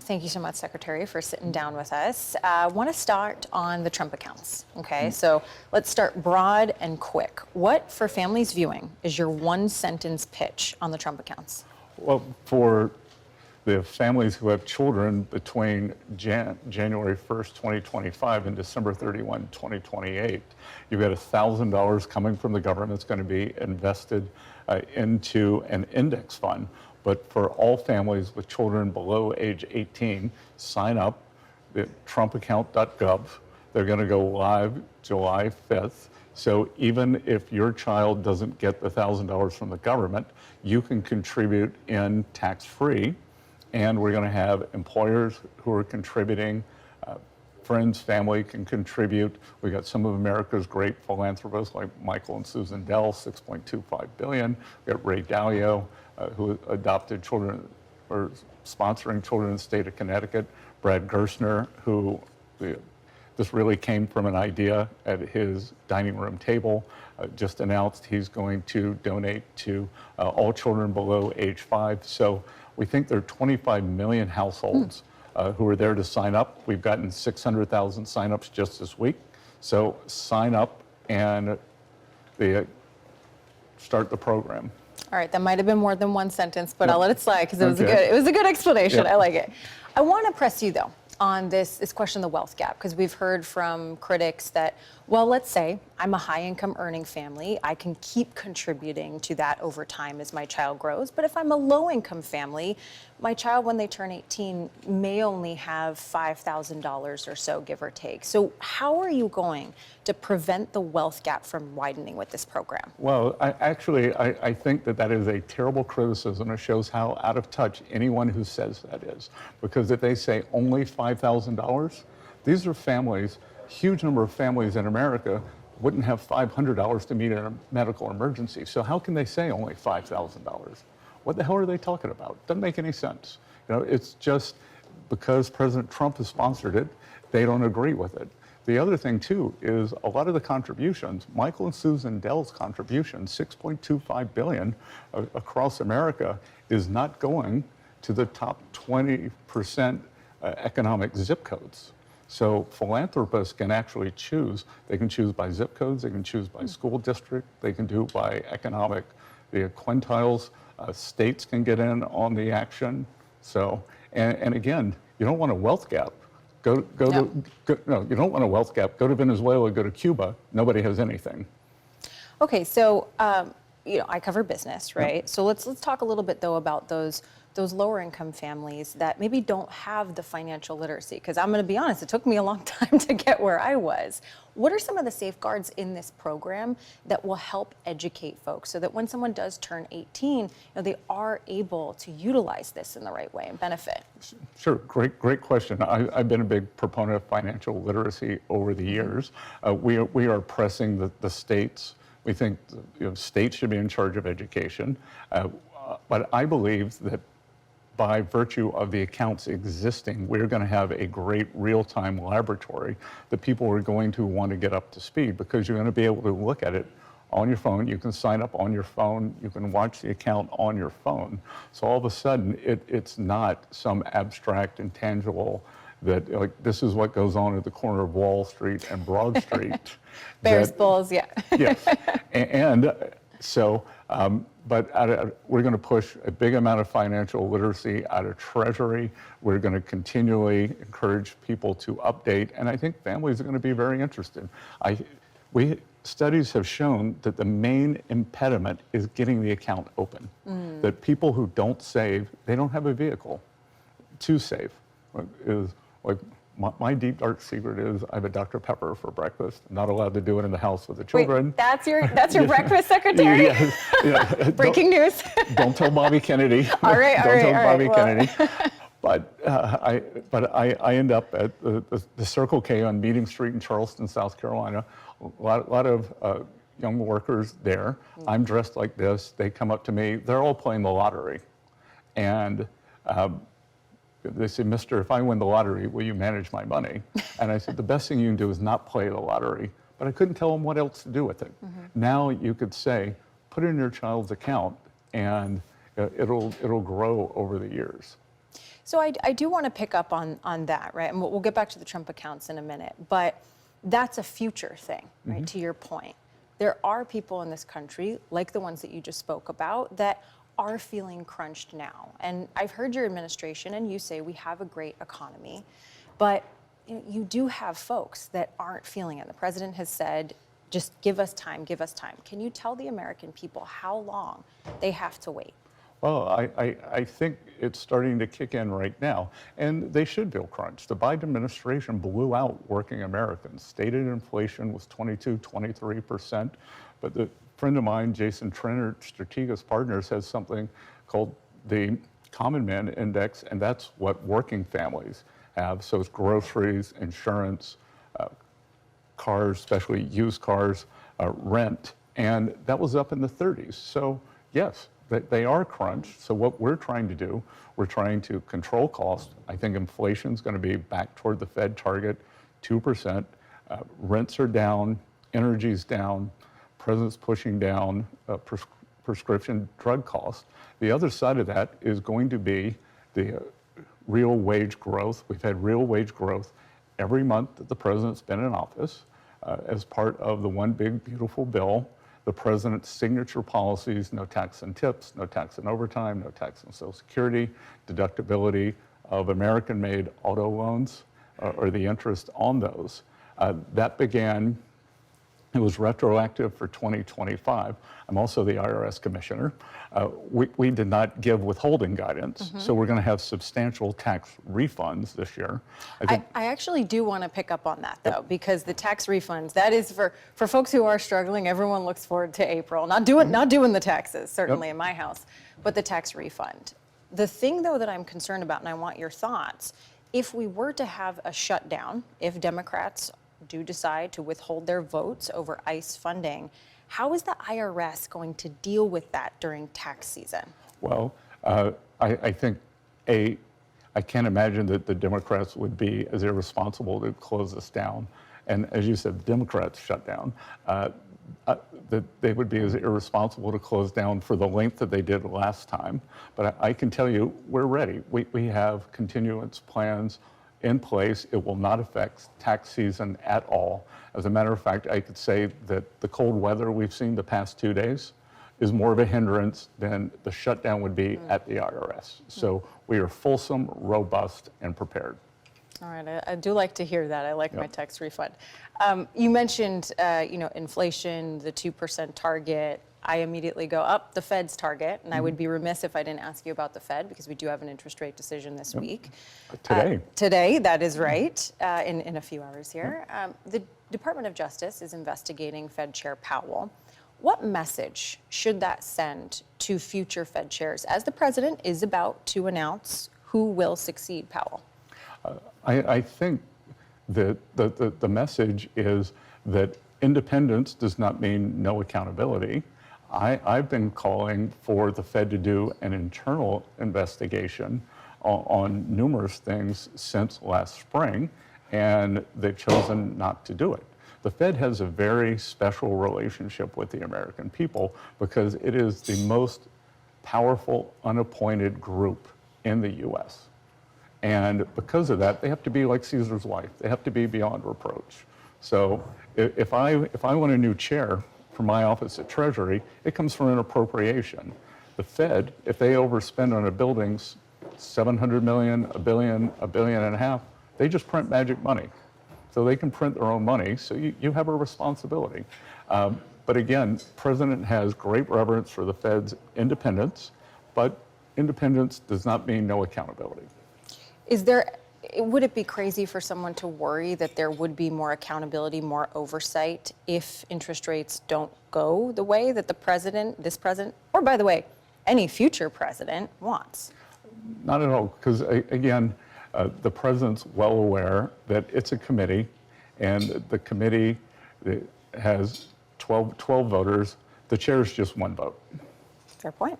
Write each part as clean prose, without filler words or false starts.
Thank you so much, Secretary, for sitting down with us. I want to start on the Trump accounts. Okay, so let's start broad and quick. What, for families viewing, is your one-sentence pitch on the Trump accounts? Well, for the families who have children between January 1st, 2025 and December 31, 2028, you've got $1,000 coming from the government that's going to be invested into an index fund. But for all families with children below age 18, sign up at trumpaccount.gov. They're going to go live July 5th. So even if your child doesn't get the $1,000 from the government, you can contribute in tax-free. And we're going to have employers who are contributing. Friends, family can contribute. We got some of America's great philanthropists like Michael and Susan Dell, $6.25 billion. We got Ray Dalio, who adopted children or sponsoring children in the state of Connecticut. Brad Gerstner, who this really came from an idea at his dining room table, just announced he's going to donate to all children below age 5. So we think there are 25 million households who are there to sign up. We've gotten 600,000 signups just this week. So sign up and start the program. All right, that might have been more than one sentence, but I'll let it slide because it was a good explanation. Yep. I like it. I want to press you though on this question of the wealth gap, because we've heard from critics that, well, let's say I'm a high income earning family. I can keep contributing to that over time as my child grows. But if I'm a low income family, my child, when they turn 18, may only have $5,000 or so, give or take. So how are you going to prevent the wealth gap from widening with this program? Well, I think that is a terrible criticism. It shows how out of touch anyone who says that is. Because if they say only $5,000, these are families, huge number of families in America wouldn't have $500 to meet a medical emergency. So how can they say only $5,000? What the hell are they talking about? Doesn't make any sense. You know, it's just because President Trump has sponsored it, they don't agree with it. The other thing too is a lot of the contributions, Michael and Susan Dell's contribution, $6.25 billion across America, is not going to the top 20% economic zip codes. So philanthropists can actually choose. They can choose by zip codes, they can choose by school district, they can do by economic quintiles. States can get in on the action. So, and again, you don't want a wealth gap. No, you don't want a wealth gap. Go to Venezuela, go to Cuba. Nobody has anything. Okay, so I cover business, right? Yep. So let's talk a little bit though about those lower income families that maybe don't have the financial literacy. Because I'm going to be honest, it took me a long time to get where I was. What are some of the safeguards in this program that will help educate folks so that when someone does turn 18, they are able to utilize this in the right way and benefit? Sure, great question. I've been a big proponent of financial literacy over the years. We are pressing the states. We think states should be in charge of education. But I believe that by virtue of the accounts existing, we're going to have a great real-time laboratory that people are going to want to get up to speed, because you're going to be able to look at it on your phone. You can sign up on your phone. You can watch the account on your phone. So all of a sudden, it's not some abstract, intangible that like this is what goes on at the corner of Wall Street and Broad Street. Bears, bulls, yeah. Yes, and so. But we're going to push a big amount of financial literacy out of Treasury. We're going to continually encourage people to update, and I think families are going to be very interested. Studies have shown that the main impediment is getting the account open. That people who don't save, they don't have a vehicle to save. Is like my deep dark secret is I have a Dr. Pepper for breakfast. I'm not allowed to do it in the house with the children. Wait, that's your breakfast, Secretary? Yeah. Breaking news. Don't tell Bobby Kennedy. All right, don't tell Bobby Kennedy. Well. I end up at the Circle K on Meeting Street in Charleston, South Carolina. A lot of young workers there. I'm dressed like this. They come up to me. They're all playing the lottery, and they said, "Mister, if I win the lottery, will you manage my money?" And I said, "The best thing you can do is not play the lottery." But I couldn't tell them what else to do with it. Now you could say, put it in your child's account, and it'll grow over the years. So I do want to pick up on that, right? And we'll get back to the Trump accounts in a minute, but that's a future thing, right? To your point. There are people in this country, like the ones that you just spoke about, that are feeling crunched now. And I've heard your administration and you say we have a great economy, but you do have folks that aren't feeling it. The president has said, just give us time, give us time. Can you tell the American people how long they have to wait? Well, I think it's starting to kick in right now, and they should feel crunched. The Biden administration blew out working Americans. Stated inflation was 22, 23%, but the friend of mine, Jason Trenner, Strategic Partners, has something called the Common Man Index, and that's what working families have. So it's groceries, insurance, cars, especially used cars, rent, and that was up in the 30s. So yes, they are crunched. So what we're trying to do, we're trying to control cost. I think inflation is going to be back toward the Fed target, 2%. Rents are down, energy's down, president's pushing down prescription drug costs. The other side of that is going to be the real wage growth. We've had real wage growth every month that the president's been in office as part of the One Big Beautiful Bill. The president's signature policies: no tax on tips, no tax on overtime, no tax on Social Security, deductibility of American-made auto loans or the interest on those. That began, it was retroactive for 2025. I'm also the IRS commissioner. We did not give withholding guidance, so we're going to have substantial tax refunds this year. I actually do want to pick up on that, though, because the tax refunds, that is for folks who are struggling. Everyone looks forward to April. Not doing the taxes, certainly in my house, but the tax refund. The thing, though, that I'm concerned about, and I want your thoughts, if we were to have a shutdown, if Democrats do decide to withhold their votes over ICE funding, how is the IRS going to deal with that during tax season? Well, I think, I can't imagine that the Democrats would be as irresponsible to close this down. And as you said, the Democrats shut down. That they would be as irresponsible to close down for the length that they did last time. But I can tell you, we're ready. We have continuance plans in place. It will not affect tax season at all. As a matter of fact, I could say that the cold weather we've seen the past 2 days is more of a hindrance than the shutdown would be at the IRS. So we are fulsome, robust, and prepared. All right, I do like to hear that. I like my tax refund. You mentioned, inflation, the 2% target. I immediately go up the Fed's target, and I would be remiss if I didn't ask you about the Fed, because we do have an interest rate decision this week. Today, that is right, in a few hours here. The Department of Justice is investigating Fed Chair Powell. What message should that send to future Fed chairs, as the president is about to announce who will succeed Powell? I think that the message is that independence does not mean no accountability. I've been calling for the Fed to do an internal investigation on numerous things since last spring, and they've chosen not to do it. The Fed has a very special relationship with the American people because it is the most powerful unappointed group in the U.S. And because of that, they have to be like Caesar's wife. They have to be beyond reproach. So if I want a new chair for my office at Treasury, it comes from an appropriation. The Fed, if they overspend on a building's $700 million, $1 billion, $1.5 billion, they just print magic money. So they can print their own money, so you have a responsibility. But again, President has great reverence for the Fed's independence, but independence does not mean no accountability. Would it be crazy for someone to worry that there would be more accountability, more oversight if interest rates don't go the way that this president, or by the way, any future president wants? Not at all, because again, the president's well aware that it's a committee, and the committee has 12 voters. The chair is just one vote. Fair point.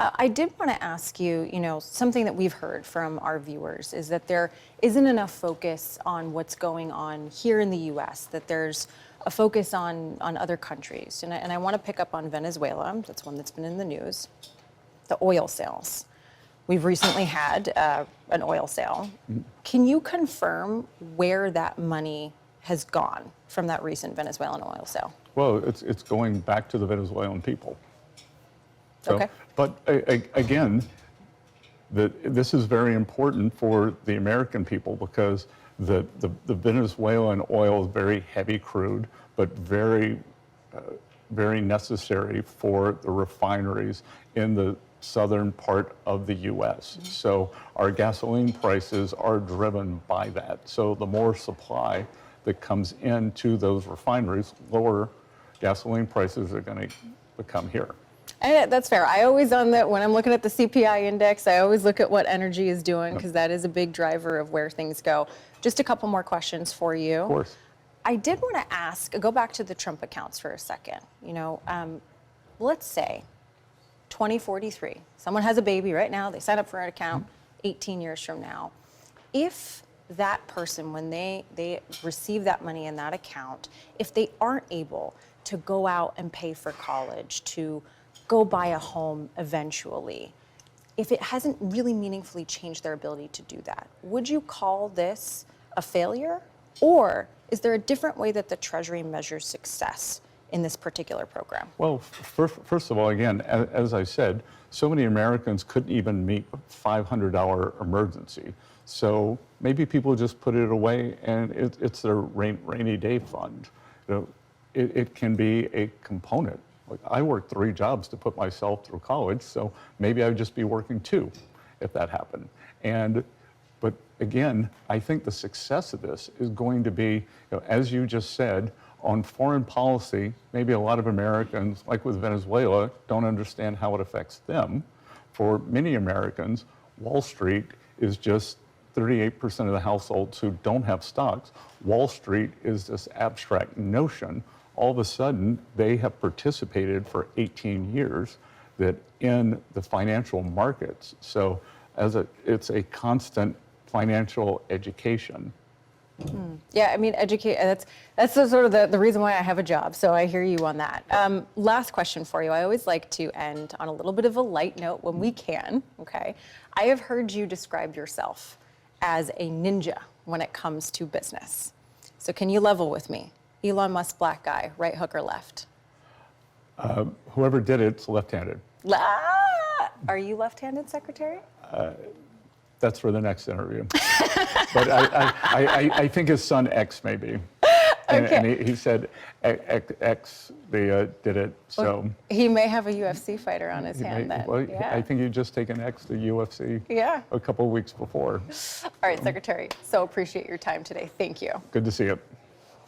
I did want to ask you, something that we've heard from our viewers is that there isn't enough focus on what's going on here in the U.S., that there's a focus on other countries. And I want to pick up on Venezuela. That's one that's been in the news. The oil sales. We've recently had an oil sale. Can you confirm where that money has gone from that recent Venezuelan oil sale? Well, it's going back to the Venezuelan people. So, Okay. But again, this is very important for the American people because the Venezuelan oil is very heavy crude, but very necessary for the refineries in the southern part of the U.S. So our gasoline prices are driven by that. So the more supply that comes into those refineries, lower gasoline prices are going to become here. And that's fair. I always when I'm looking at the CPI index, I always look at what energy is doing because that is a big driver of where things go. Just a couple more questions for you. Of course. I did want to go back to the Trump accounts for a second. Let's say 2043, someone has a baby right now, they sign up for an account 18 years from now. If that person, when they receive that money in that account, if they aren't able to go out and pay for college, to go buy a home eventually, if it hasn't really meaningfully changed their ability to do that, would you call this a failure? Or is there a different way that the Treasury measures success in this particular program? Well, first of all, again, as I said, so many Americans couldn't even meet a $500 emergency. So maybe people just put it away and it's their rainy day fund. It can be a component. Like I worked 3 jobs to put myself through college, so maybe I would just be working 2 if that happened. But again, I think the success of this is going to be, as you just said, on foreign policy, maybe a lot of Americans, like with Venezuela, don't understand how it affects them. For many Americans, Wall Street is just 38% of the households who don't have stocks. Wall Street is this abstract notion. All of a sudden, they have participated for 18 years that in the financial markets. So it's a constant financial education. Yeah, I mean, that's sort of the reason why I have a job, so I hear you on that. Last question for you. I always like to end on a little bit of a light note when we can, okay? I have heard you describe yourself as a ninja when it comes to business. So can you level with me? Elon Musk, black guy, right hook or left? Whoever did it's left-handed. Are you left-handed, Secretary? That's for the next interview. But I think his son X maybe. Okay. And he said X, they did it, so. Well, he may have a UFC fighter on his hand then. Well, Yeah. I think he'd just taken X to UFC Yeah. a couple of weeks before. All right, Secretary, so appreciate your time today. Thank you. Good to see you.